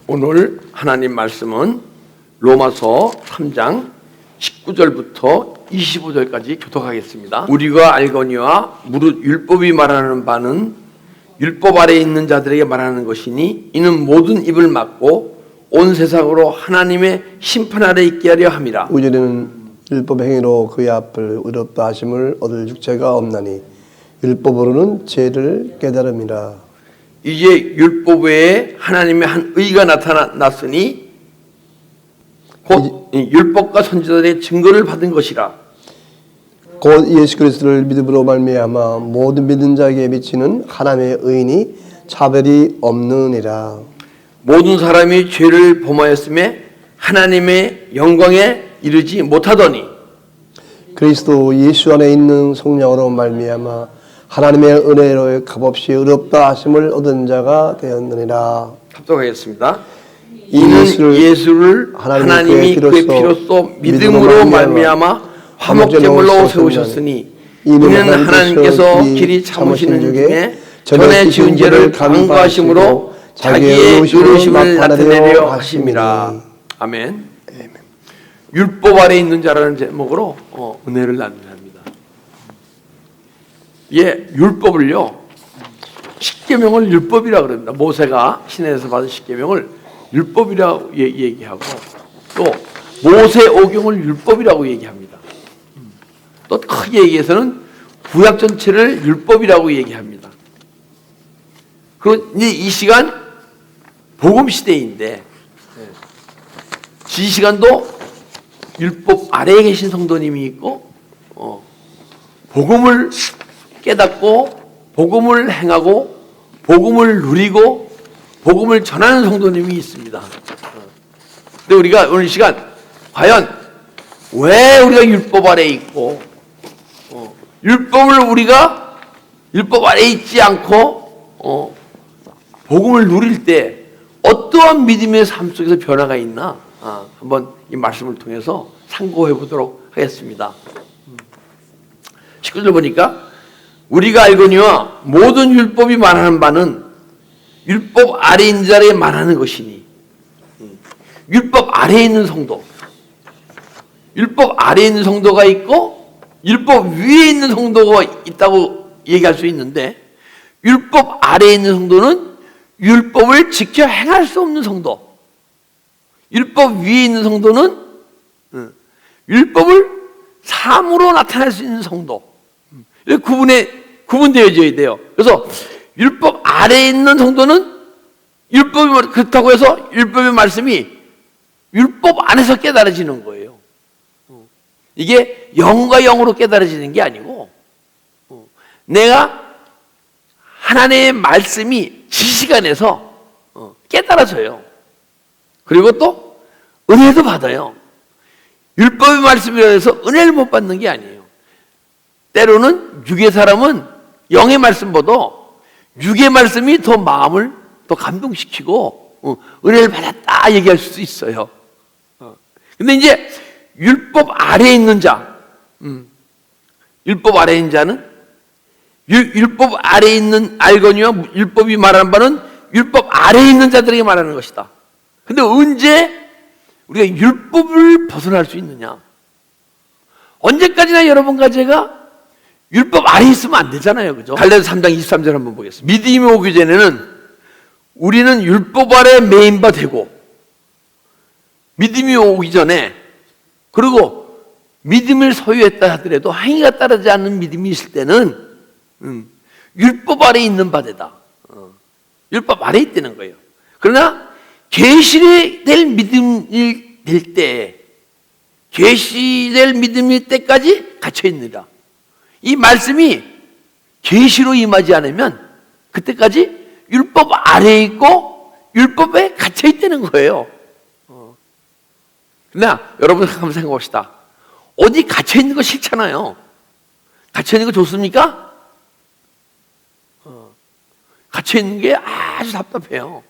오늘 하나님 말씀은 로마서 3장 19절부터 25절까지 교독하겠습니다. 우리가 알거니와 무릇 율법이 말하는 바는 율법 아래에 있는 자들에게 말하는 것이니 이는 모든 입을 막고 온 세상으로 하나님의 심판 아래 있게 하려 함이라. 우리는 율법 행위로 그의 앞을 의롭다 하심을 얻을 육체가 없나니 율법으로는 죄를 깨달음이라. 이제 율법 외에 하나님의 한 의가 나타났으니 곧 율법과 선지자들의 증거를 받은 것이라. 곧 예수 그리스도를 믿음으로 말미암아 모든 믿는 자에게 미치는 하나님의 의인이 차별이 없느니라. 모든 사람이 죄를 범하였음에 하나님의 영광에 이르지 못하더니 그리스도 예수 안에 있는 성령으로 말미암아 하나님의 은혜로 값없이 의롭다 하심을 얻은 자가 되었느니라. 합독하겠습니다. 이는 예수를 하나님이 그의 피로써 믿음으로 말미암아 화목제물로 세우셨으니 이는 하나님께서 길이 참으시는 중에 전에 지은 죄를 간구하심으로 자기의 의로우심을 나타내려 하심이라. 아멘. 율법 아래 있는 자라는 제목으로 은혜를 나누려 합니다. 율법을요, 십계명을 율법이라고 그럽니다. 모세가 시내에서 받은 십계명을 율법이라고 얘기하고 또 모세 오경을 율법이라고 얘기합니다. 또 크게 얘기해서는 구약 전체를 율법이라고 얘기합니다. 그리고 이제 이 시간 복음 시대인데 이 시간도 율법 아래에 계신 성도님이 있고 복음을 깨닫고 복음을 행하고 복음을 누리고 복음을 전하는 성도님이 있습니다. 근데 우리가 오늘 이 시간 과연 왜 우리가 율법 아래에 있고 율법을 우리가 율법 아래에 있지 않고 복음을 누릴 때 어떠한 믿음의 삶 속에서 변화가 있나 한번 이 말씀을 통해서 상고해 보도록 하겠습니다. 19절 보니까 우리가 알거니와 모든 율법이 말하는 바는 율법 아래에 있는 자에게 말하는 것이니 율법 아래에 있는 성도, 율법 아래에 있는 성도가 있고 율법 위에 있는 성도가 있다고 얘기할 수 있는데 율법 아래에 있는 성도는 율법을 지켜 행할 수 없는 성도, 율법 위에 있는 성도는 율법을 삶으로 나타낼 수 있는 성도. 구분되어져야 돼요. 그래서 율법 아래에 있는 성도는 율법이 그렇다고 해서 율법의 말씀이 율법 안에서 깨달아지는 거예요. 이게 영과 영으로 깨달아지는 게 아니고 내가 하나님의 말씀이 지식 안에서 깨달아져요. 그리고 또 은혜도 받아요. 율법의 말씀이라 해서 은혜를 못 받는 게 아니에요. 때로는 육의 사람은 영의 말씀보다 육의 말씀이 더 마음을 더 감동시키고 은혜를 받았다 얘기할 수도 있어요. 근데 이제 율법 아래에 있는 자, 율법 아래에 있는 자는 율법 아래에 있는 알거니와 율법이 말하는 바는 율법 아래에 있는 자들에게 말하는 것이다. 근데 언제 우리가 율법을 벗어날 수 있느냐? 언제까지나 여러분과 제가 율법 아래에 있으면 안 되잖아요. 그죠? 갈라디아서 3장 23절 한번 보겠습니다. 믿음이 오기 전에는 우리는 율법 아래 매인 바 되고 믿음이 오기 전에 그리고 믿음을 소유했다 하더라도 행위가 따르지 않는 믿음이 있을 때는 율법 아래에 있는 바 되다. 율법 아래에 있다는 거예요. 그러나 계시될 믿음이 될 때 계시될 믿음일 때까지 갇혀 있느라 이 말씀이 계시로 임하지 않으면 그때까지 율법 아래에 있고 율법에 갇혀 있다는 거예요. 그러나 여러분 한번 생각합시다. 어디 갇혀 있는 거 싫잖아요. 갇혀 있는 거 좋습니까? 갇혀 있는 게 아주 답답해요.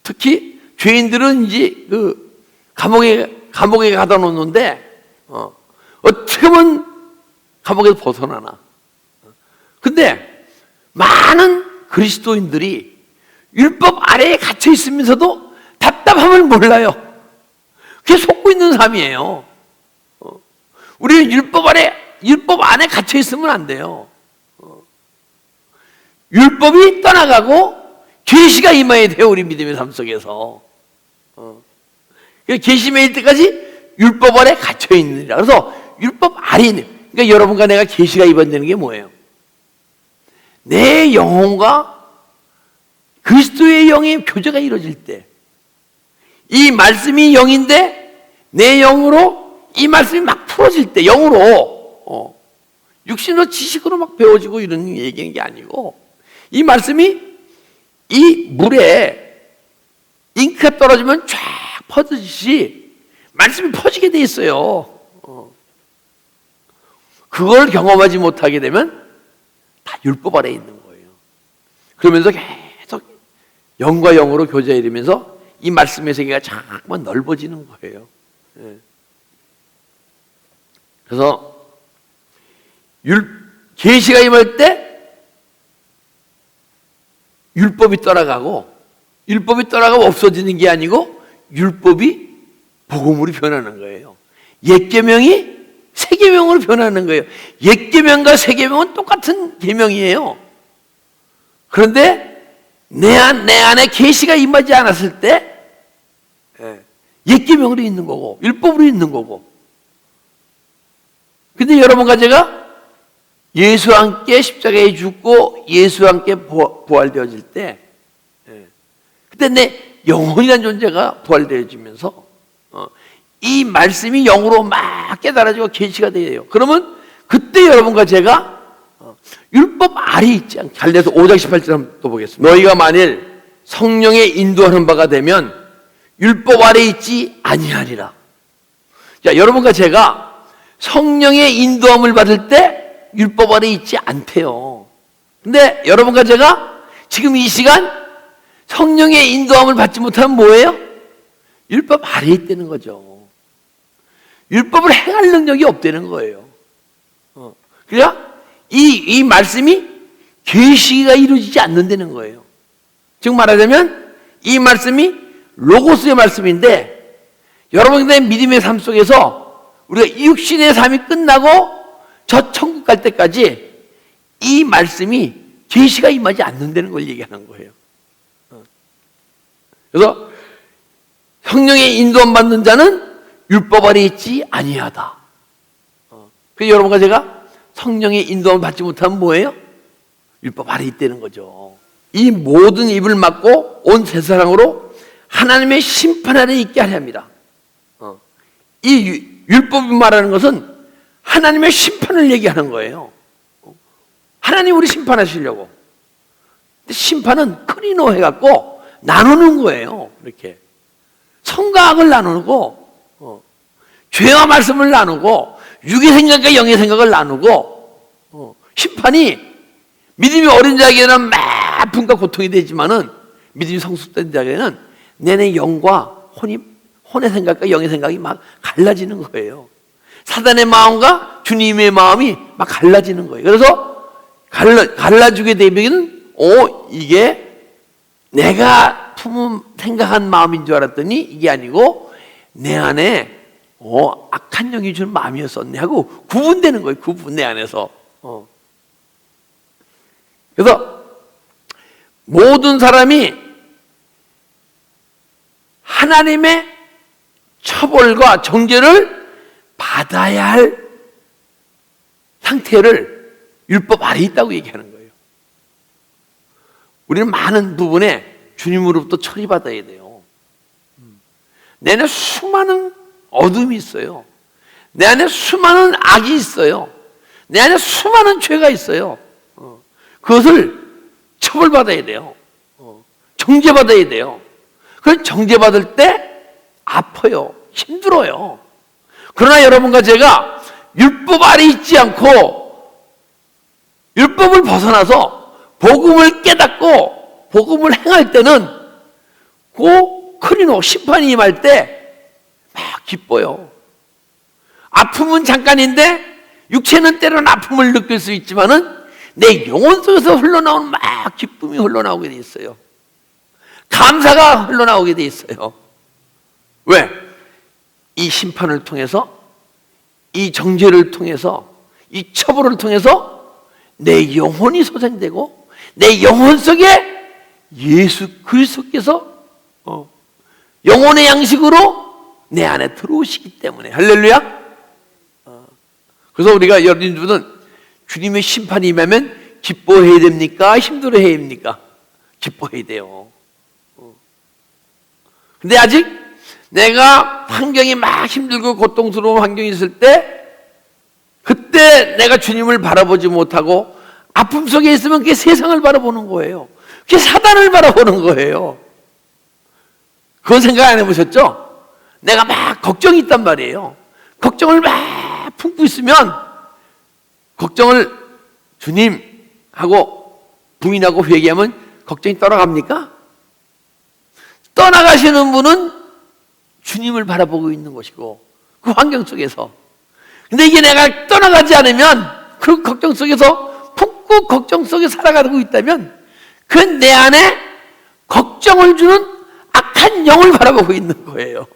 특히 죄인들은 이제 감옥에 가다 놓는데 어떻게 하면 감옥에서 벗어나나. 근데 많은 그리스도인들이 율법 아래에 갇혀 있으면서도 답답함을 몰라요. 그게 속고 있는 삶이에요. 우리는 율법 안에 갇혀 있으면 안 돼요. 율법이 떠나가고 계시가 임해야 돼요. 우리 믿음의 삶 속에서. 계시 임할 때까지 율법 아래 갇혀 있느니라. 그래서 율법 아래 있는, 그러니까 여러분과 내가 계시가 임한다는 게 뭐예요? 내 영혼과 그리스도의 영의 교제가 이루어질 때, 이 말씀이 영인데 내 영으로 이 말씀이 막 풀어질 때, 영으로 육신으로 지식으로 막 배워지고 이런 얘기인 게 아니고, 이 말씀이 이 물에 잉크가 떨어지면 쫙 퍼지듯이 말씀이 퍼지게 돼 있어요. 그걸 경험하지 못하게 되면 다 율법 아래에 있는 거예요. 그러면서 계속 영과 영으로 교제해 이르면서 이 말씀의 세계가 자꾸만 넓어지는 거예요. 그래서 계시가 임할 때 율법이 떠나가고, 율법이 떠나가고 없어지는 게 아니고 율법이 복음으로 변하는 거예요. 옛 계명이 새 계명으로 변하는 거예요. 옛 계명과 새 계명은 똑같은 계명이에요. 그런데 내 안에 계시가 임하지 않았을 때 옛 계명으로 있는 거고 율법으로 있는 거고. 근데 여러분과 제가 예수와 함께 십자가에 죽고 예수와 함께 부활되어질 때, 그때 내 영혼이라는 존재가 부활되어지면서 이 말씀이 영으로 막 깨달아지고 계시가 돼요. 그러면 그때 여러분과 제가 율법 아래 있지 않게, 갈라디아서 5장 18절 한번 또 보겠습니다. 너희가 만일 성령의 인도하는 바가 되면 율법 아래 있지 아니하리라. 자, 여러분과 제가 성령의 인도함을 받을 때 율법 아래 있지 않대요. 근데 여러분과 제가 지금 이 시간 성령의 인도함을 받지 못하면 뭐예요? 율법 아래 있다는 거죠. 율법을 행할 능력이 없다는 거예요. 그러니까 이 말씀이 계시가 이루어지지 않는다는 거예요. 즉 말하자면 이 말씀이 로고스의 말씀인데, 여러분들의 믿음의 삶 속에서 우리가 육신의 삶이 끝나고 저 천국 갈 때까지 이 말씀이 계시가 임하지 않는다는 걸 얘기하는 거예요. 그래서 성령의 인도함 받는 자는 율법 아래 있지 아니하다. 그래서 여러분과 제가 성령의 인도함을 받지 못하면 뭐예요? 율법 아래 있다는 거죠. 이 모든 입을 막고 온 세상으로 하나님의 심판 아래 있게 하려 합니다. 이 율법이 말하는 것은 하나님의 심판을 얘기하는 거예요. 하나님 우리 심판하시려고. 근데 심판은 크리노 해갖고 나누는 거예요. 이렇게 선과 악을 나누고, 죄와 말씀을 나누고, 육의 생각과 영의 생각을 나누고, 심판이 믿음이 어린 자에게는 막 아픔과 고통이 되지만은 믿음이 성숙된 자에게는 내내 영과 혼의 생각과 영의 생각이 막 갈라지는 거예요. 사단의 마음과 주님의 마음이 막 갈라지는 거예요. 그래서 갈라지게 되면 이게 내가 생각한 마음인 줄 알았더니 이게 아니고 내 안에 악한 영이 주는 마음이었었네 하고 구분되는 거예요. 구분 내 안에서. 그래서 모든 사람이 하나님의 처벌과 정죄를 받아야 할 상태를 율법 아래 있다고 얘기하는 거예요. 우리는 많은 부분에 주님으로부터 처리받아야 돼요. 내 안에 수많은 어둠이 있어요. 내 안에 수많은 악이 있어요. 내 안에 수많은 죄가 있어요. 그것을 처벌받아야 돼요. 정죄받아야 돼요. 그걸 정죄받을 때 아파요. 힘들어요. 그러나 여러분과 제가 율법 아래 있지 않고 율법을 벗어나서 복음을 깨닫고 복음을 행할 때는 그 크리노 심판이 임할 때 막 기뻐요. 아픔은 잠깐인데 육체는 때로는 아픔을 느낄 수 있지만은 내 영혼 속에서 흘러나오는 막 기쁨이 흘러나오게 돼 있어요. 감사가 흘러나오게 돼 있어요. 왜? 이 심판을 통해서, 이 정죄를 통해서, 이 처벌을 통해서 내 영혼이 소생되고 내 영혼 속에 예수 그리스도께서 영혼의 양식으로 내 안에 들어오시기 때문에. 할렐루야. 그래서 우리가 여러분들은 주님의 심판이 임하면 기뻐해야 됩니까? 힘들어해야 됩니까? 기뻐해야 돼요. 근데 아직 내가 환경이 막 힘들고 고통스러운 환경이 있을 때, 그때 내가 주님을 바라보지 못하고 아픔 속에 있으면 그게 세상을 바라보는 거예요. 그게 사단을 바라보는 거예요. 그건 생각 안 해보셨죠? 내가 막 걱정이 있단 말이에요. 걱정을 막 품고 있으면, 걱정을 주님하고 부인하고 회개하면 걱정이 떠나갑니까? 떠나가시는 분은 주님을 바라보고 있는 것이고, 그 환경 속에서. 근데 이게 내가 떠나가지 않으면, 그 걱정 속에서 품고 걱정 속에 살아가고 있다면, 그 내 안에 걱정을 주는 악한 영을 바라보고 있는 거예요.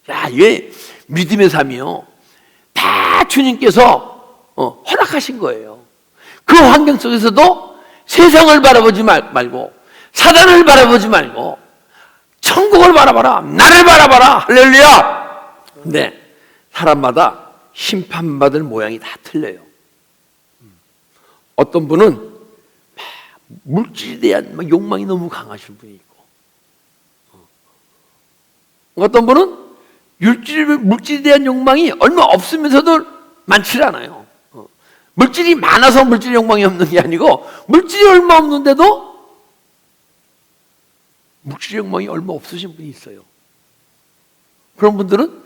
야, 이게 믿음의 삶이요. 다 주님께서 허락하신 거예요. 그 환경 속에서도 세상을 바라보지 말고, 사단을 바라보지 말고, 천국을 바라봐라. 나를 바라봐라. 할렐루야. 근데 사람마다 심판받을 모양이 다 틀려요. 어떤 분은 물질에 대한 욕망이 너무 강하신 분이 있고, 어떤 분은 물질에 대한 욕망이 얼마 없으면서도 많지 않아요. 물질이 많아서 물질 욕망이 없는 게 아니고, 물질이 얼마 없는데도 물질 욕망이 얼마 없으신 분이 있어요. 그런 분들은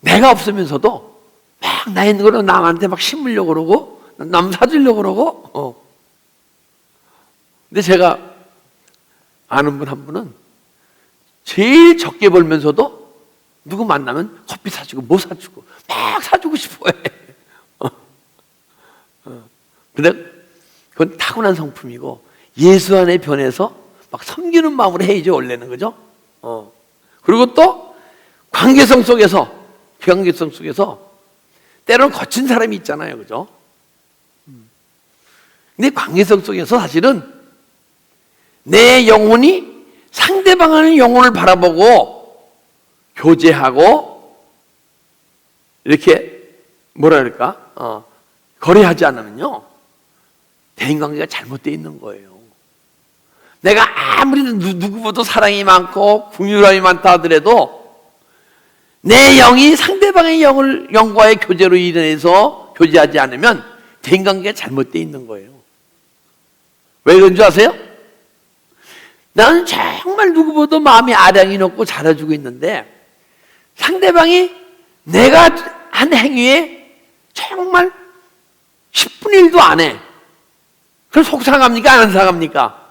내가 없으면서도 막 나 있는 거로 남한테 막 심으려고 그러고, 남 사주려고 그러고. 근데 제가 아는 분 한 분은 제일 적게 벌면서도 누구 만나면 커피 사주고 뭐 사주고 막 사주고 싶어해. 근데 그건 타고난 성품이고, 예수 안에 변해서 막 섬기는 마음으로 해야죠, 원래는. 그죠? 그리고 또 관계성 속에서 때로는 거친 사람이 있잖아요. 그죠? 근데 관계성 속에서 사실은 내 영혼이 상대방의 영혼을 바라보고 교제하고 이렇게 뭐라 그럴까? 거래하지 않으면요, 대인관계가 잘못되어 있는 거예요. 내가 아무리 누구보다 사랑이 많고 긍휼함이 많다 하더라도 내 영이 상대방의 영과의 교제로 인해서 교제하지 않으면 대인관계가 잘못되어 있는 거예요. 왜 그런 줄 아세요? 나는 정말 누구보다 마음이 아량이 높고 잘해주고 있는데, 상대방이 내가 한 행위에 정말 10분의 1도 안 해. 그럼 속상합니까? 안 속상합니까?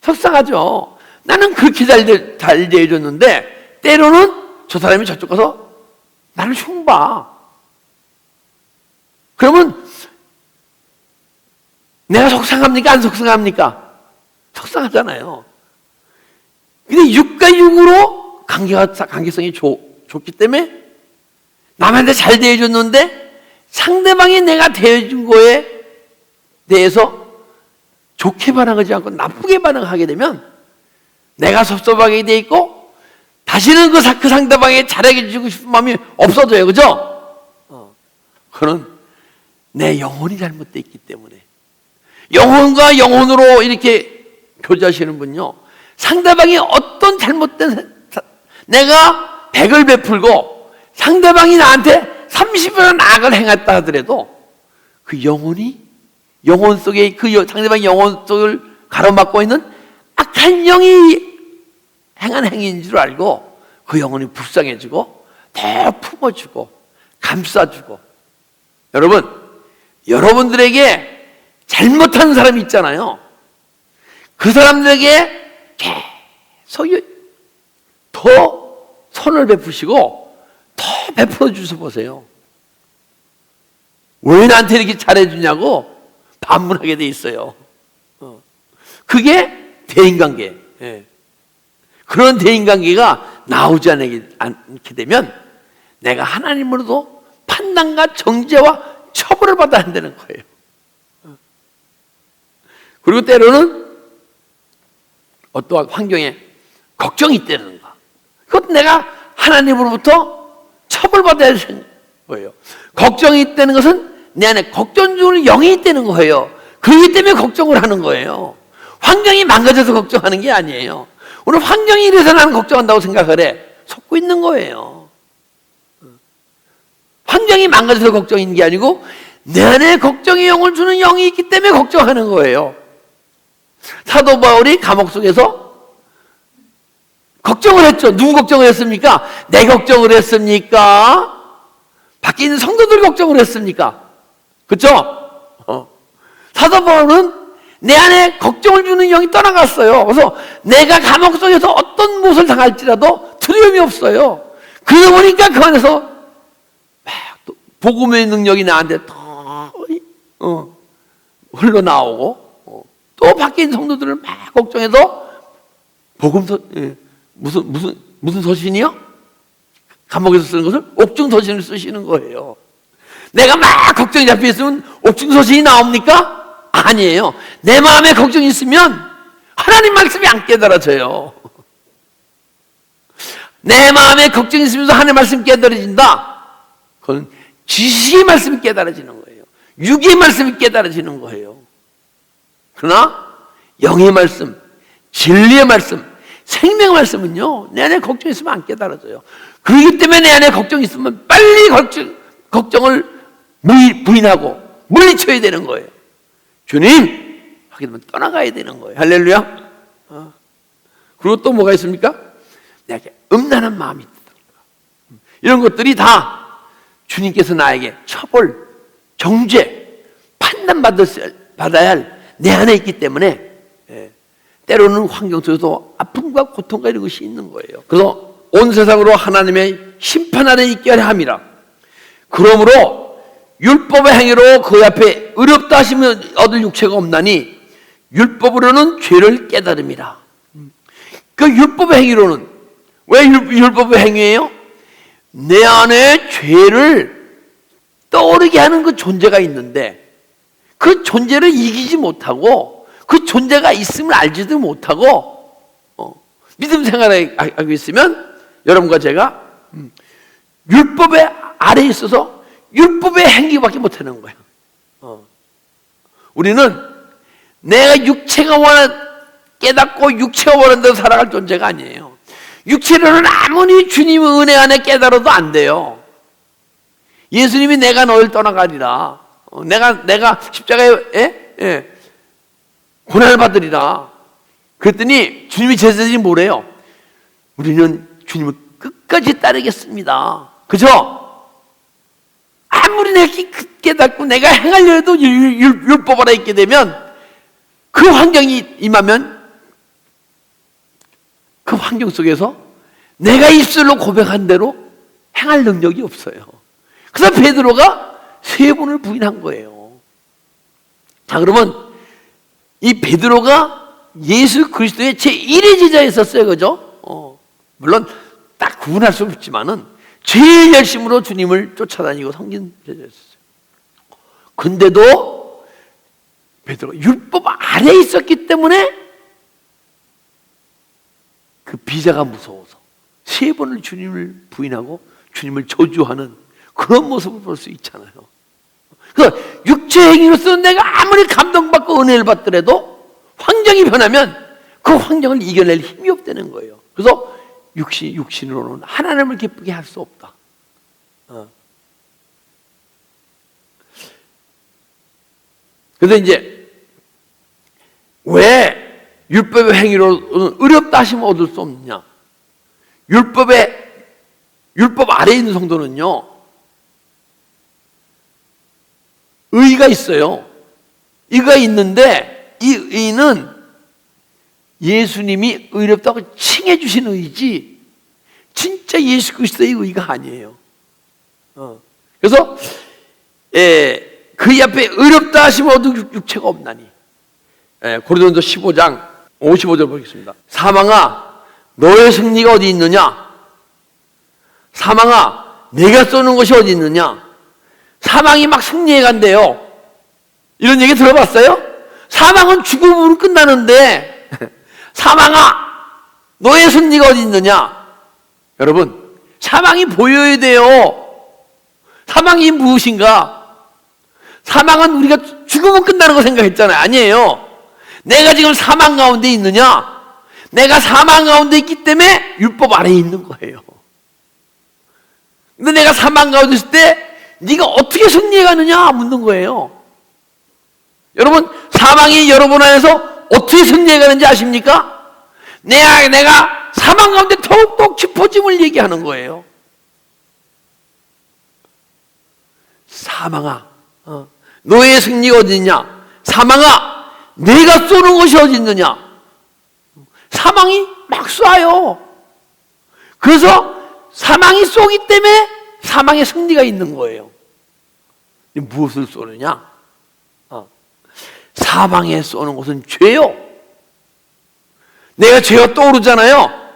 속상하죠. 나는 그렇게 잘 대해줬는데 때로는 저 사람이 저쪽 가서 나를 흉봐. 그러면 내가 속상합니까? 안 속상합니까? 속상하잖아요. 근데 육과 육으로 관계성이 좋기 때문에 남한테 잘 대해줬는데 상대방이 내가 대해준 거에 대해서 좋게 반응하지 않고 나쁘게 반응하게 되면 내가 섭섭하게 돼 있고, 다시는 그 상대방에게 잘해 주고 싶은 마음이 없어져요. 그죠? 그는 내 영혼이 잘못되어 있기 때문에. 영혼과 영혼으로 이렇게 교제하시는 분요, 상대방이 어떤 잘못된, 내가 100을 베풀고 상대방이 나한테 30을 악을 행했다 하더라도 그 영혼이, 영혼 속에 그 상대방의 영혼 속을 가로막고 있는 악한 영이 행한 행위인 줄 알고 그 영혼이 불쌍해지고 더 품어주고 감싸주고. 여러분, 여러분들에게 잘못한 사람이 있잖아요. 그 사람들에게 계속 더 선을 베푸시고 더 베풀어 주셔 보세요. 왜 나한테 이렇게 잘해주냐고 반문하게 돼 있어요. 그게 대인관계. 예. 그런 대인관계가 나오지 않게 되면 내가 하나님으로도 판단과 정죄와 처벌을 받아야 한다는 거예요. 그리고 때로는 어떠한 환경에 걱정이 있다는 거. 그것도 내가 하나님으로부터 처벌받아야 되는 거예요. 걱정이 있다는 것은 내 안에 걱정 주는 영이 있다는 거예요. 그렇기 때문에 걱정을 하는 거예요. 환경이 망가져서 걱정하는 게 아니에요. 오늘 환경이 이래서 나는 걱정한다고 생각을 해. 속고 있는 거예요. 환경이 망가져서 걱정인 게 아니고 내 안에 걱정의 영을 주는 영이 있기 때문에 걱정하는 거예요. 사도 바울이 감옥 속에서 걱정을 했죠. 누구 걱정을 했습니까? 내 걱정을 했습니까? 밖에 있는 성도들 걱정을 했습니까? 그렇죠? 사도 바울은 내 안에 걱정을 주는 영이 떠나갔어요. 그래서 내가 감옥 속에서 어떤 무엇을 당할지라도 두려움이 없어요. 그러다 보니까 그 안에서 막 또 복음의 능력이 나한테 흘러나오고 또 밖에 있는 성도들을 막 걱정해서 복음서 무슨 서신이요? 감옥에서 쓰는 것을 옥중서신을 쓰시는 거예요. 내가 막 걱정이 잡혀 있으면 옥중서신이 나옵니까? 아니에요. 내 마음에 걱정이 있으면 하나님 말씀이 안 깨달아져요. 내 마음에 걱정이 있으면서 하나님 말씀이 깨달아진다. 그건 지식의 말씀이 깨달아지는 거예요. 육의 말씀이 깨달아지는 거예요. 그러나 영의 말씀, 진리의 말씀, 생명의 말씀은요, 내 안에 걱정이 있으면 안 깨달아져요. 그렇기 때문에 내 안에 걱정이 있으면 빨리 걱정을 부인하고 물리쳐야 되는 거예요. 주님! 하게 되면 떠나가야 되는 거예요. 할렐루야. 그리고 또 뭐가 있습니까? 내게 음란한 마음이 있다. 이런 것들이 다 주님께서 나에게 처벌, 정죄, 판단받아야 할 내 안에 있기 때문에 때로는 환경 속에서 아픔과 고통과 이런 것이 있는 거예요. 그래서 온 세상으로 하나님의 심판 아래 있게 하려 함이라. 그러므로 율법의 행위로 그 앞에 의롭다 하시면 얻을 육체가 없나니 율법으로는 죄를 깨달음이라. 그 율법의 행위로는 왜 율법의 행위예요? 내 안에 죄를 떠오르게 하는 그 존재가 있는데 그 존재를 이기지 못하고 그 존재가 있음을 알지도 못하고 믿음 생활을 하고 있으면 여러분과 제가 율법의 아래에 있어서 율법의 행위밖에 못하는 거예요. 우리는 내가 육체가 깨닫고 육체가 원하는 대로 살아갈 존재가 아니에요. 육체로는 아무리 주님의 은혜 안에 깨달아도 안 돼요. 예수님이 내가 너를 떠나가리라. 내가 십자가에 고난을 받으리라. 그랬더니 주님이 제자들이 뭐래요? 우리는 주님을 끝까지 따르겠습니다. 그죠? 아무리 내가 깨닫고 내가 행하려 해도 율법 아래 있게 되면 그 환경이 임하면 그 환경 속에서 내가 입술로 고백한 대로 행할 능력이 없어요. 그래서 베드로가 3번을 부인한 거예요. 자, 그러면 이 베드로가 예수 그리스도의 제1의 제자였었어요. 그죠? 물론 딱 구분할 수 없지만은 제일 열심으로 주님을 쫓아다니고 섬긴 제자였었어요. 근데도 베드로가 율법 아래에 있었기 때문에 그 비자가 무서워서 3번을 주님을 부인하고 주님을 저주하는 그런 모습을 볼 수 있잖아요. 그래서 육체 행위로서 내가 아무리 감동받고 은혜를 받더라도 환경이 변하면 그 환경을 이겨낼 힘이 없다는 거예요. 그래서 육신으로는 하나님을 기쁘게 할 수 없다. 그래서 이제 왜 율법의 행위로는 의롭다 하시면 얻을 수 없느냐? 율법 아래에 있는 성도는요, 의가 있어요. 의가 있는데 이 의는 예수님이 의롭다고 칭해 주신 의지 진짜 예수 그리스도의 의가 아니에요. 그래서 그 앞에 의롭다 하시면 얻을 육체가 없나니. 고린도전서 15장 55절 보겠습니다. 사망아, 너의 승리가 어디 있느냐? 사망아, 내가 쏘는 것이 어디 있느냐? 사망이 막 승리해 간대요. 이런 얘기 들어봤어요? 사망은 죽음으로 끝나는데 사망아, 너의 승리가 어디 있느냐? 여러분, 사망이 보여야 돼요. 사망이 무엇인가? 사망은 우리가 죽으면 끝나는 거 생각했잖아요. 아니에요. 내가 지금 사망 가운데 있느냐? 내가 사망 가운데 있기 때문에 율법 아래에 있는 거예요. 근데 내가 사망 가운데 있을 때 네가 어떻게 승리해 가느냐 묻는 거예요. 여러분, 사망이 여러분 안에서 어떻게 승리해 가는지 아십니까? 내가 사망 가운데 더욱더 깊어짐을 얘기하는 거예요. 사망아, 너의 승리가 어디 있냐? 사망아, 내가 쏘는 것이 어디 있느냐? 사망이 막 쏴요. 그래서 사망이 쏘기 때문에 사망의 승리가 있는 거예요. 무엇을 쏘느냐? 사망에 쏘는 것은 죄요. 내가 죄가 떠오르잖아요.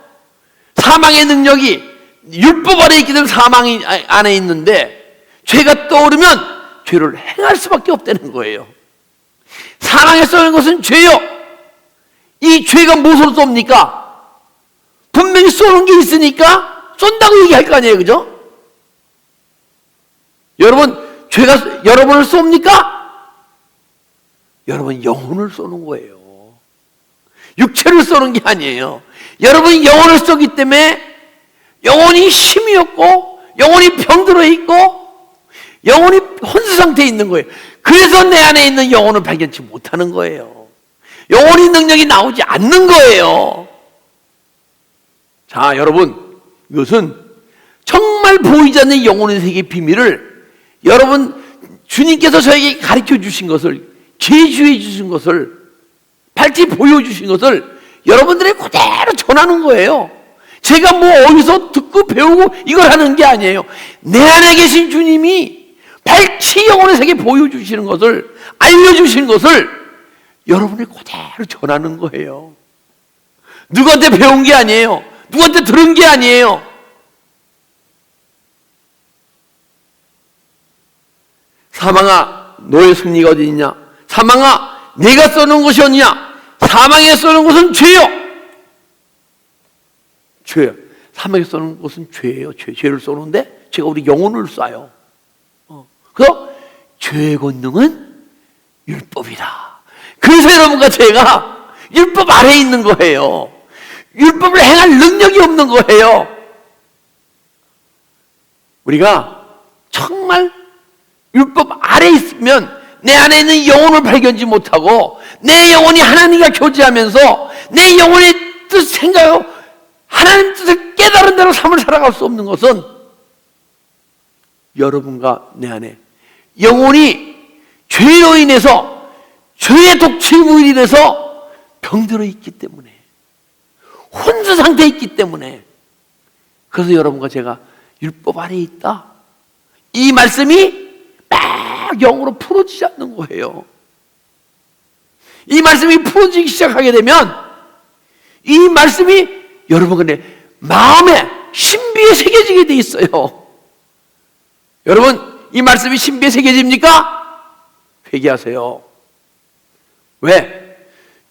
사망의 능력이 율법 아래 있기 때문에 사망 안에 있는데 죄가 떠오르면 죄를 행할 수밖에 없다는 거예요. 사망에 쏘는 것은 죄요. 이 죄가 무엇으로 쏩니까? 분명히 쏘는 게 있으니까 쏜다고 얘기할 거 아니에요, 그죠? 여러분, 죄가 여러분을 쏩니까? 여러분 영혼을 쏘는 거예요. 육체를 쏘는 게 아니에요. 여러분이 영혼을 쏘기 때문에 영혼이 힘이 없고 영혼이 병들어 있고 영혼이 혼수 상태에 있는 거예요. 그래서 내 안에 있는 영혼을 발견치 못하는 거예요. 영혼의 능력이 나오지 않는 거예요. 자, 여러분, 이것은 정말 보이지 않는 영혼의 세계의 비밀을 여러분 주님께서 저에게 가르쳐 주신 것을, 제주해 주신 것을, 발치 보여주신 것을 여러분들에게 그대로 전하는 거예요. 제가 뭐 어디서 듣고 배우고 이걸 하는 게 아니에요. 내 안에 계신 주님이 발치 영혼의 세계 보여주시는 것을, 알려주시는 것을 여러분이 그대로 전하는 거예요. 누구한테 배운 게 아니에요. 누구한테 들은 게 아니에요. 사망아, 너의 승리가 어디 있냐? 사망아, 내가 쏘는 것이 어디냐? 사망에 쏘는 것은 죄요. 죄요. 사망에 쏘는 것은 죄예요. 죄를 쏘는데 죄가 우리 영혼을 쏴요. 그래서 죄의 권능은 율법이다. 그래서 여러분과 제가 율법 아래에 있는 거예요. 율법을 행할 능력이 없는 거예요. 우리가 정말 율법 아래에 있으면 내 안에 있는 영혼을 발견하지 못하고 내 영혼이 하나님과 교제하면서 내 영혼의 뜻, 생각하고 하나님 뜻을 깨달은 대로 삶을 살아갈 수 없는 것은 여러분과 내 안에 영혼이 죄로 인해서, 죄의 독침으로 인해서 병들어 있기 때문에, 혼수 상태에 있기 때문에, 그래서 여러분과 제가 율법 아래에 있다, 이 말씀이 막 영으로 풀어지지 않는 거예요. 이 말씀이 풀어지기 시작하게 되면 이 말씀이 여러분 근데 마음에 신비에 새겨지게 돼 있어요. 여러분, 이 말씀이 신비에 새겨집니까? 회개하세요. 왜?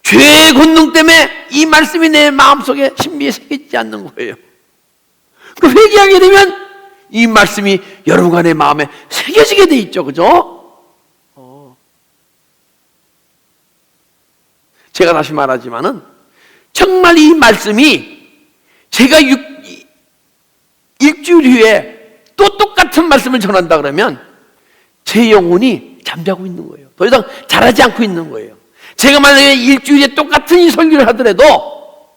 죄의 권능 때문에 이 말씀이 내 마음속에 신비에 새겨지지 않는 거예요. 그 회개하게 되면 이 말씀이 여러분과 내 마음에 새겨지게 돼 있죠. 그죠? 제가 다시 말하지만은 정말 이 말씀이 제가 일주일 후에 또 똑같은 말씀을 전한다 그러면 제 영혼이 잠자고 있는 거예요. 더 이상 자라지 않고 있는 거예요. 제가 만약에 일주일에 똑같은 이 설교를 하더라도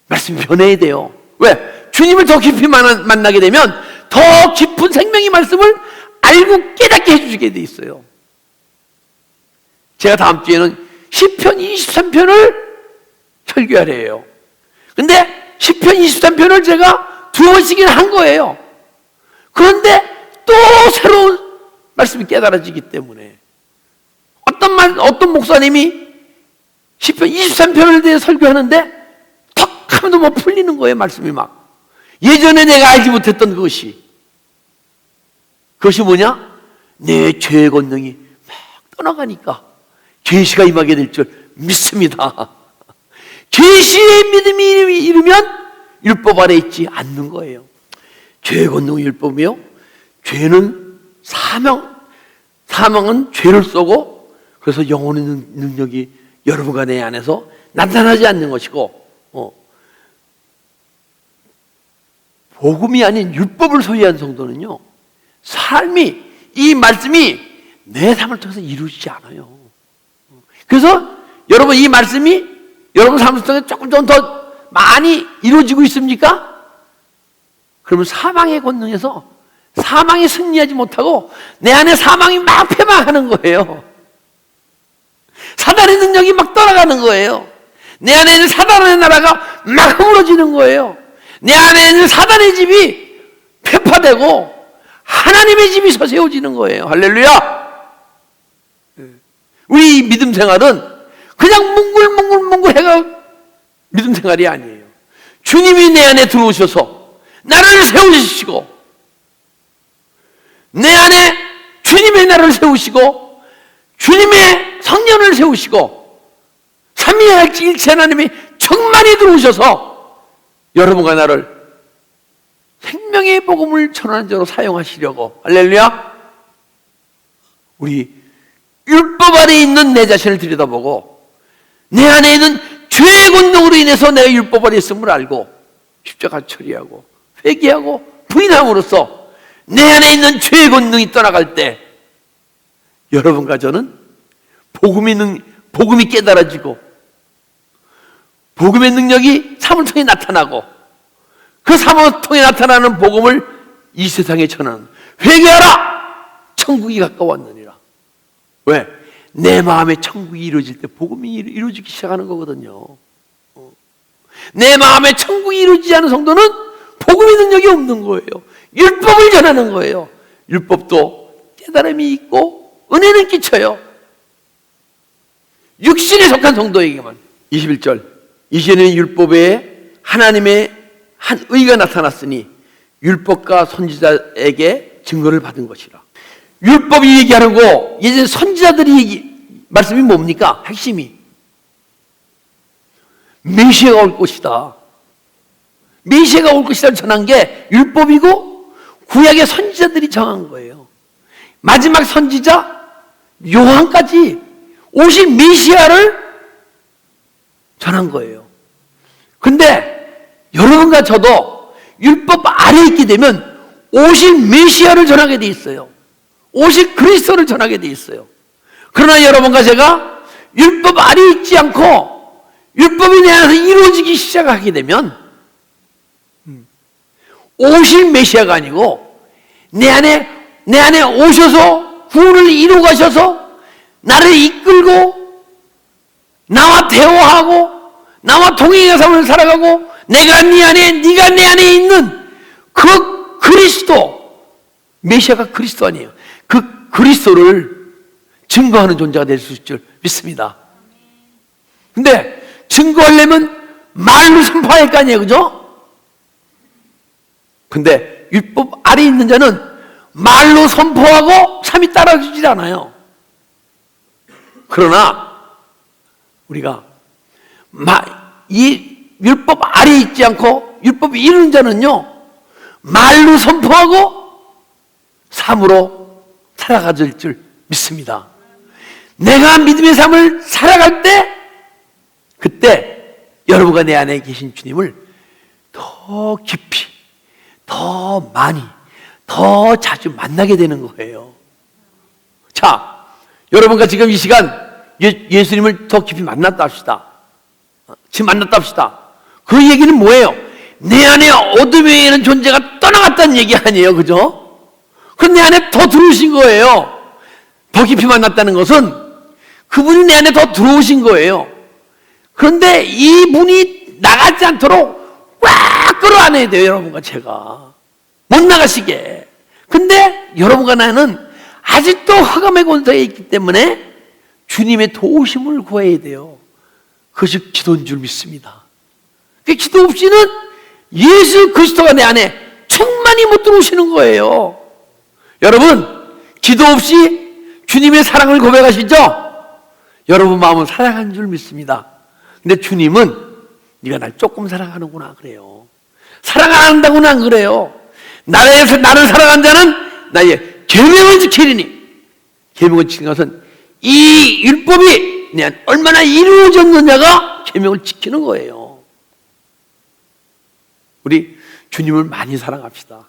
말씀이 변해야 돼요. 왜? 주님을 더 깊이 만나게 되면 더 깊은 생명의 말씀을 알고 깨닫게 해주시게 돼 있어요. 제가 다음 주에는 시편 23편을 설교하래요. 근데 시편 23편을 제가 2번씩이나 한 거예요. 그런데 또 새로운 말씀이 깨달아지기 때문에 어떤 목사님이 시편 23편을 대해 설교하는데 턱 하면도 뭐 풀리는 거예요. 말씀이 막. 예전에 내가 알지 못했던 그것이 뭐냐? 내 죄의 권능이 막 떠나가니까 계시가 임하게 될 줄 믿습니다. 계시의 믿음이 이르면 율법 아래 있지 않는 거예요. 죄의 권능은 율법이요. 죄는 사망은 죄를 쏘고, 그래서 영혼의 능력이 여러분과 내 안에서 나타나지 않는 것이고, 복음이 아닌 율법을 소유한 성도는요, 이 말씀이 내 삶을 통해서 이루어지지 않아요. 그래서 여러분, 이 말씀이 여러분 삶 속에 조금 더 많이 이루어지고 있습니까? 그러면 사망의 권능에서 사망이 승리하지 못하고 내 안에 사망이 막 패망하는 거예요. 사단의 능력이 막 떠나가는 거예요. 내 안에 있는 사단의 나라가 막 허물어지는 거예요. 내 안에 있는 사단의 집이 폐파되고 하나님의 집이 서세워지는 거예요. 할렐루야! 우리 믿음 생활은 그냥 뭉글뭉글 해가 믿음 생활이 아니에요. 주님이 내 안에 들어오셔서 나를 세우시고, 내 안에 주님의 나를 세우시고, 주님의 성령을 세우시고, 삼위일체 하나님이 충만히 들어오셔서 여러분과 나를 생명의 복음을 전하는 자로 사용하시려고. 할렐루야! 우리 율법 아래 있는 내 자신을 들여다보고 내 안에 있는 죄의 권능으로 인해서 내가 율법 아래 있음을 알고 십자가 처리하고 회개하고 부인함으로써 내 안에 있는 죄의 권능이 떠나갈 때 여러분과 저는 복음이 깨달아지고 복음의 능력이 삶을 통해 나타나고 그 삶을 통해 나타나는 복음을 이 세상에 전하는, 회개하라! 천국이 가까웠느니라. 왜? 내 마음에 천국이 이루어질 때 복음이 이루어지기 시작하는 거거든요. 내 마음에 천국이 이루어지지 않은 성도는 복음의 능력이 없는 거예요. 율법을 전하는 거예요. 율법도 깨달음이 있고 은혜는 끼쳐요. 육신에 속한 성도에게만. 21절, 이제는 율법에 하나님의 한 의가 나타났으니 율법과 선지자에게 증거를 받은 것이라. 율법이 얘기하는 거, 예전 선지자들이 말씀이 뭡니까? 핵심이 메시아가 올 것이다. 메시아가 올 것이다 전한 게 율법이고 구약의 선지자들이 정한 거예요. 마지막 선지자 요한까지 오실 메시아를 전한 거예요. 근데 여러분과 저도 율법 아래에 있게 되면 오실 메시아를 전하게 돼 있어요. 오실 그리스도를 전하게 돼 있어요. 그러나 여러분과 제가 율법 아래에 있지 않고 율법이 내 안에서 이루어지기 시작하게 되면 오실 메시아가 아니고 내 안에 오셔서 구원을 이루어 가셔서 나를 이끌고 나와 대화하고 나와 동행의 삶을 살아가고 내가 네 안에, 네가 내 안에 있는 그 그리스도, 메시아가 그리스도 아니에요. 그 그리스도를 증거하는 존재가 될 수 있을 줄 믿습니다. 근데 증거하려면 말로 선포해야 할 거 아니에요, 그죠? 근데 율법 아래 있는 자는 말로 선포하고 삶이 따라주질 않아요. 그러나 우리가 이 율법 아래에 있지 않고 율법이 이루는 자는요, 말로 선포하고 삶으로 살아가질 줄 믿습니다. 내가 믿음의 삶을 살아갈 때, 그때 여러분과 내 안에 계신 주님을 더 깊이, 더 많이, 더 자주 만나게 되는 거예요. 자, 여러분과 지금 이 시간 예수님을 더 깊이 만났다 합시다. 지금 만났다 합시다. 그 얘기는 뭐예요? 내 안에 어둠에 있는 존재가 떠나갔다는 얘기 아니에요, 그죠? 그 내 안에 더 들어오신 거예요. 더 깊이 만났다는 것은 그분이 내 안에 더 들어오신 거예요. 그런데 이분이 나가지 않도록 꽉 끌어안아야 돼요, 여러분과 제가. 못 나가시게. 근데 여러분과 나는 아직도 흑암의 권세에 있기 때문에 주님의 도우심을 구해야 돼요. 그것이 기도인 줄 믿습니다. 그 기도 없이는 예수 그리스도가 내 안에 충만히 못 들어오시는 거예요. 여러분, 기도 없이 주님의 사랑을 고백하시죠? 여러분 마음은 사랑한 줄 믿습니다. 근데 주님은 네가 날 조금 사랑하는구나 그래요. 사랑 안 한다고는 안 그래요. 나를 사랑한 자는 나의 계명을 지키리니, 계명을 지키는 것은 이 율법이 내 안에 얼마나 이루어졌느냐가 계명을 지키는 거예요. 우리 주님을 많이 사랑합시다.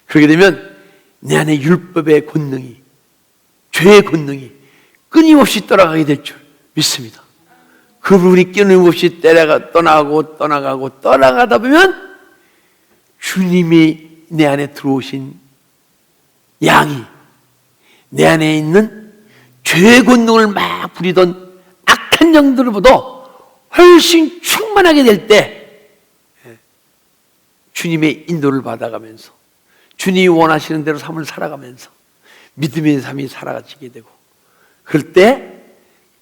그렇게 되면 내 안에 율법의 권능이, 죄의 권능이 끊임없이 떠나가게 될 줄 믿습니다. 그 부분이 끊임없이 떠나가다 보면 주님이 내 안에 들어오신 양이 내 안에 있는 죄의 권능을 막 부리던 악한 영들보다 훨씬 충만하게 될 때 주님의 인도를 받아가면서 주님이 원하시는 대로 삶을 살아가면서 믿음의 삶이 살아가지게 되고, 그럴 때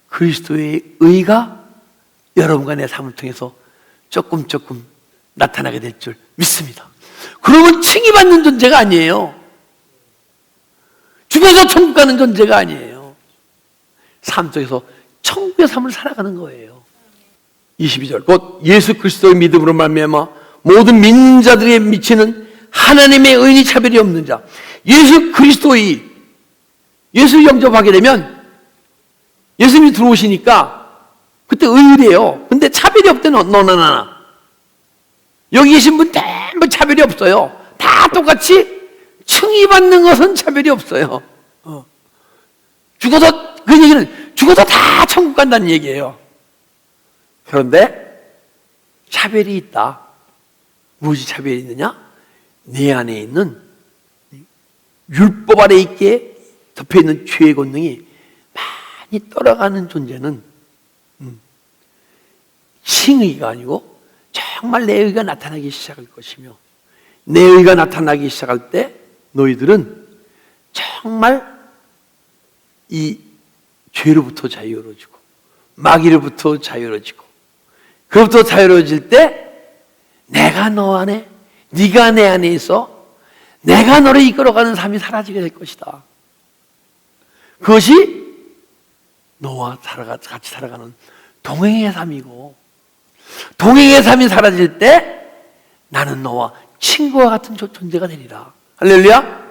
그리스도의 의가 여러분과 내 삶을 통해서 조금 나타나게 될 줄 믿습니다. 그러면 칭의받는 존재가 아니에요. 죽어서 천국 가는 존재가 아니에요. 삶 속에서 천국의 삶을 살아가는 거예요. 22절, 곧 예수 그리스도의 믿음으로 말미암아 모든 믿는 자들에게 미치는 하나님의 의인이 차별이 없는 자. 예수 그리스도의, 예수 영접하게 되면 예수님이 들어오시니까 그때 의인이에요. 근데 차별이 없대. 너나 나나. 여기 계신 분 전부 차별이 없어요. 다 똑같이 칭의받는 것은 차별이 없어요. 죽어서, 그 얘기는 죽어서 다 천국 간다는 얘기예요. 그런데 차별이 있다. 무엇이 차별이 있느냐? 내 안에 있는 율법 아래 있게 덮여있는 죄의 권능이 많이 떠나가는 존재는 칭의가 아니고 정말 내 의가 나타나기 시작할 것이며, 내 의가 나타나기 시작할 때 너희들은 정말 이 죄로부터 자유로워지고 마귀로부터 자유로워지고, 그로부터 자유로워질 때 내가 너 안에, 네가 내 안에 있어 내가 너를 이끌어가는 삶이 사라지게 될 것이다. 그것이 너와 같이 살아가는 동행의 삶이고, 동행의 삶이 사라질 때 나는 너와 친구와 같은 존재가 되리라. 할렐루야.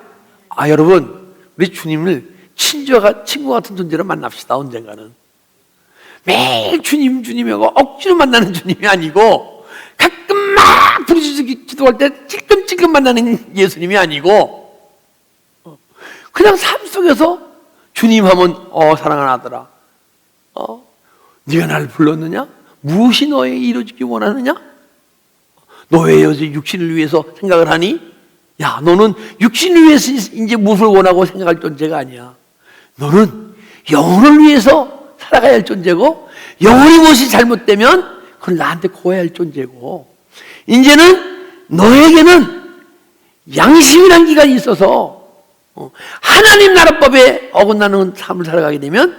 여러분, 우리 주님을 친구와 같은 존재로 만납시다. 언젠가는 매일 주님하고 억지로 만나는 주님이 아니고, 가끔 막 부르짖어 기도할 때 찔끔찔끔 만나는 예수님이 아니고, 그냥 삶 속에서 주님 하면 사랑하는 아들아, 네가 나를 불렀느냐? 무엇이 너에게 이루어지기 원하느냐? 너 왜 육신을 위해서 생각을 하니? 야, 너는 육신을 위해서 이제 무엇을 원하고 생각할 존재가 아니야. 너는 영혼을 위해서 살아가야 할 존재고, 영혼이 무엇이 잘못되면 그걸 나한테 고해야 할 존재고, 이제는 너에게는 양심이라는 기간이 있어서 하나님 나라법에 어긋나는 삶을 살아가게 되면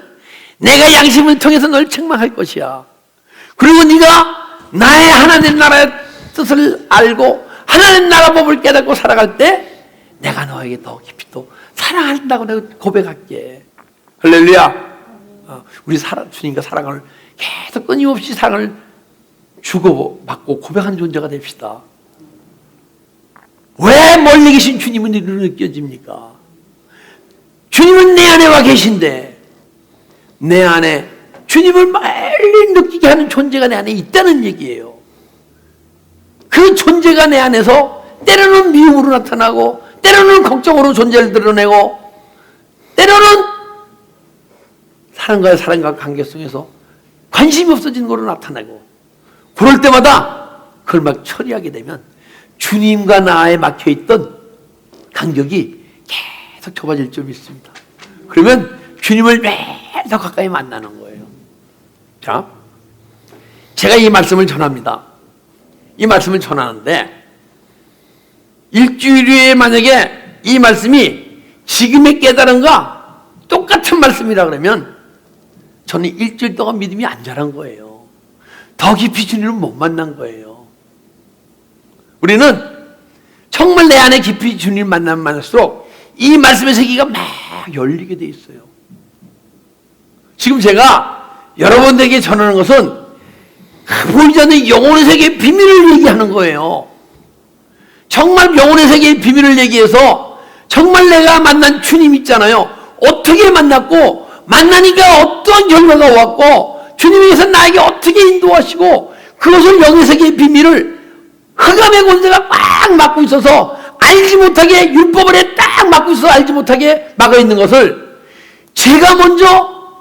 내가 양심을 통해서 널 책망할 것이야. 그리고 네가 나의 하나님 나라의 뜻을 알고 하나님 나라 법을 깨닫고 살아갈 때 내가 너에게 더 깊이 또 사랑한다고 내가 고백할게. 할렐루야. 우리 주님과 사랑을 계속 끊임없이 사랑을 주고받고 고백하는 존재가 됩시다. 왜 멀리 계신 주님은 느껴집니까? 주님은 내 안에 와 계신데 내 안에 주님을 멀리 느끼게 하는 존재가 내 안에 있다는 얘기예요. 그 존재가 내 안에서 때로는 미움으로 나타나고, 때로는 걱정으로 존재를 드러내고, 때로는 사람과의 관계 속에서 관심이 없어지는 걸로 나타나고, 그럴 때마다 그걸 막 처리하게 되면 주님과 나에 막혀있던 간격이 계속 좁아질 줄 믿습니다. 그러면 주님을 매일 더 가까이 만나는 거예요. 자, 제가 이 말씀을 전합니다. 이 말씀을 전하는데 일주일 후에 만약에 이 말씀이 지금의 깨달음과 똑같은 말씀이라 그러면 저는 일주일 동안 믿음이 안 자란 거예요. 더 깊이 주님을 못 만난 거예요. 우리는 정말 내 안에 깊이 주님을 만나면 만날수록 이 말씀의 세계가 막 열리게 돼 있어요. 지금 제가 여러분들에게 전하는 것은 보이지 않는 영혼의 세계의 비밀을 얘기하는 거예요. 정말 영혼의 세계의 비밀을 얘기해서 정말 내가 만난 주님 있잖아요. 어떻게 만났고 만나니까 어떤 결과가 왔고 주님께서 나에게 어떻게 인도하시고 그것을 영의 세계의 비밀을 흑암의 권세가 꽉 막고 있어서 알지 못하게 율법 아래 딱 막고 있어서 알지 못하게 막아 있는 것을 제가 먼저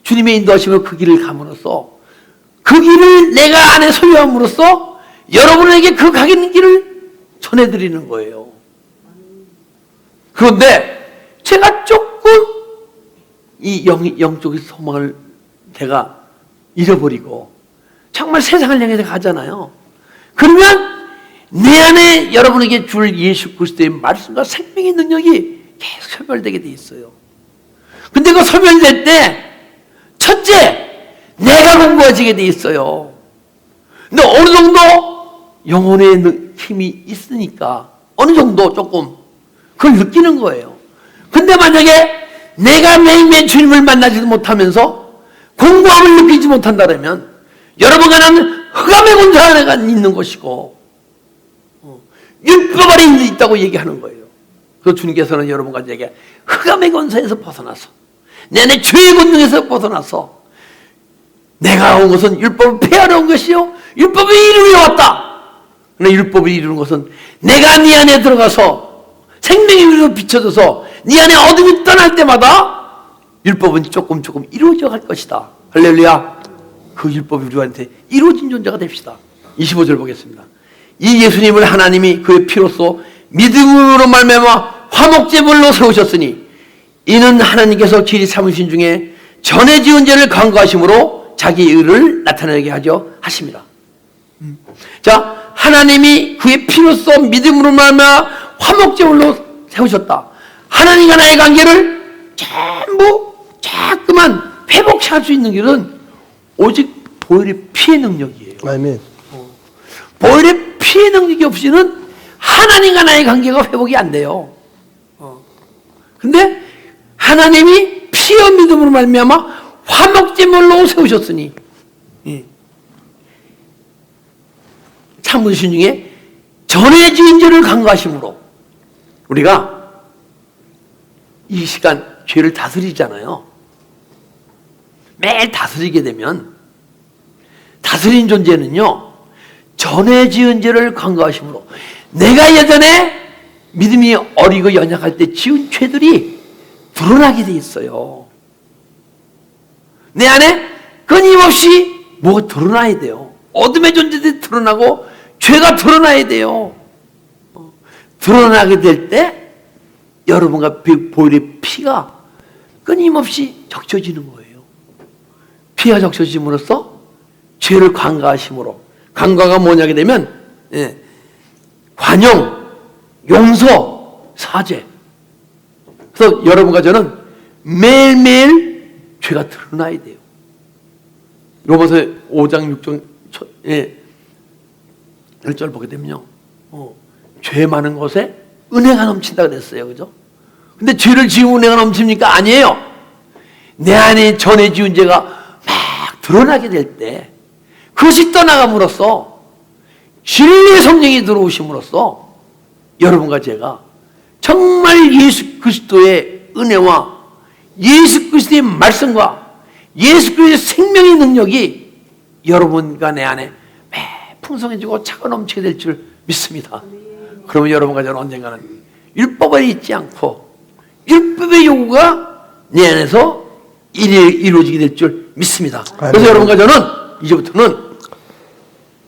주님의 인도하심으로 그 길을 감으로써 그 길을 내가 안에 소유함으로써 여러분에게 그 가는 길을 전해드리는 거예요. 그런데 제가 조금 이 영적인 소망을 제가 잃어버리고 정말 세상을 향해서 가잖아요. 그러면 내 안에 여러분에게 줄 예수 그리스도의 말씀과 생명의 능력이 계속 소멸되게 돼 있어요. 근데 그 소멸될 때 첫째, 내가 공고해지게 돼 있어요. 근데 어느 정도 영혼의 힘이 있으니까 어느 정도 조금 그걸 느끼는 거예요. 근데 만약에 내가 매일매일 주님을 만나지도 못하면서 공고함을 느끼지 못한다면 여러분과 나는 흑암의 권세 안에 있는 것이고 율법 아래 있다고 얘기하는 거예요. 그래서 주님께서는 여러분과 저에게 흑암의 권세에서 벗어나서 내 안에 죄의 권능에서 벗어나서 내가 온 것은 율법을 폐하러 온 것이요 율법을 이루려 왔다. 그러나 율법을 이루는 것은 내가 네 안에 들어가서 생명의 위로 비춰져서 네 안에 어둠이 떠날 때마다 율법은 조금 이루어져 갈 것이다. 할렐루야. 그 율법이 우리한테 이루어진 존재가 됩시다. 25절 보겠습니다. 이 예수님을 하나님이 그의 피로써 믿음으로 말미암아 화목제물로 세우셨으니 이는 하나님께서 길이 참으신 중에 전에 지은 죄를 간구하심으로 자기 의를 나타내게 하죠 하십니다. 자, 하나님이 그의 피로써 믿음으로 말미암아 화목제물로 세우셨다. 하나님과 나의 관계를 전부 자꾸만 회복할 수 있는 길은 오직 보혈의 피의 능력이에요. 아멘. 보혈의 피의 능력이 없이는 하나님과 나의 관계가 회복이 안 돼요. 근데 하나님이 피와 믿음으로 말미암아 화목제물로 세우셨으니 참으신 중에 전에 지은 죄를 간구하심으로 우리가 이 시간 죄를 다스리잖아요. 매일 다스리게 되면 다스린 존재는요 전에 지은 죄를 간구하심으로 내가 예전에 믿음이 어리고 연약할 때 지은 죄들이 드러나게 돼 있어요. 내 안에 끊임없이 뭐가 드러나야 돼요. 어둠의 존재들이 드러나고 죄가 드러나야 돼요. 드러나게 될 때 여러분과 보혈의 피가 끊임없이 적셔지는 거예요. 피가 적셔짐으로써 죄를 간과하심으로 간과가 뭐냐게 되면 관용, 용서, 사죄. 그래서 여러분과 저는 매일매일 죄가 드러나야 돼요. 로마서 5장 6절 1절 보게 되면요. 죄 많은 것에 은혜가 넘친다 그랬어요. 그죠? 근데 죄를 지으면 은혜가 넘칩니까? 아니에요. 내 안에 전에 지은 죄가 막 드러나게 될 때 그것이 떠나감으로써 진리의 성령이 들어오심으로써 여러분과 제가 정말 예수 그리스도의 은혜와 예수 그리스도의 말씀과 예수 그리스도의 생명의 능력이 여러분과 내 안에 매 풍성해지고 차가 넘치게 될 줄 믿습니다. 그러면 여러분과 저는 언젠가는 율법에 있지 않고 율법의 요구가 내 안에서 이루어지게 될 줄 믿습니다. 그래서 여러분과 저는 이제부터는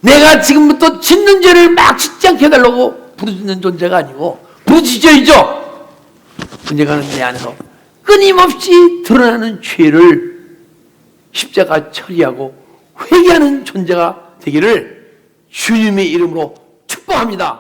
내가 지금부터 짓는 죄를 막 짓지 않게 해달라고 부르짖는 존재가 아니고 부르짖어야죠. 언젠가는 내 안에서 끊임없이 드러나는 죄를 십자가 처리하고 회개하는 존재가 되기를 주님의 이름으로 축복합니다.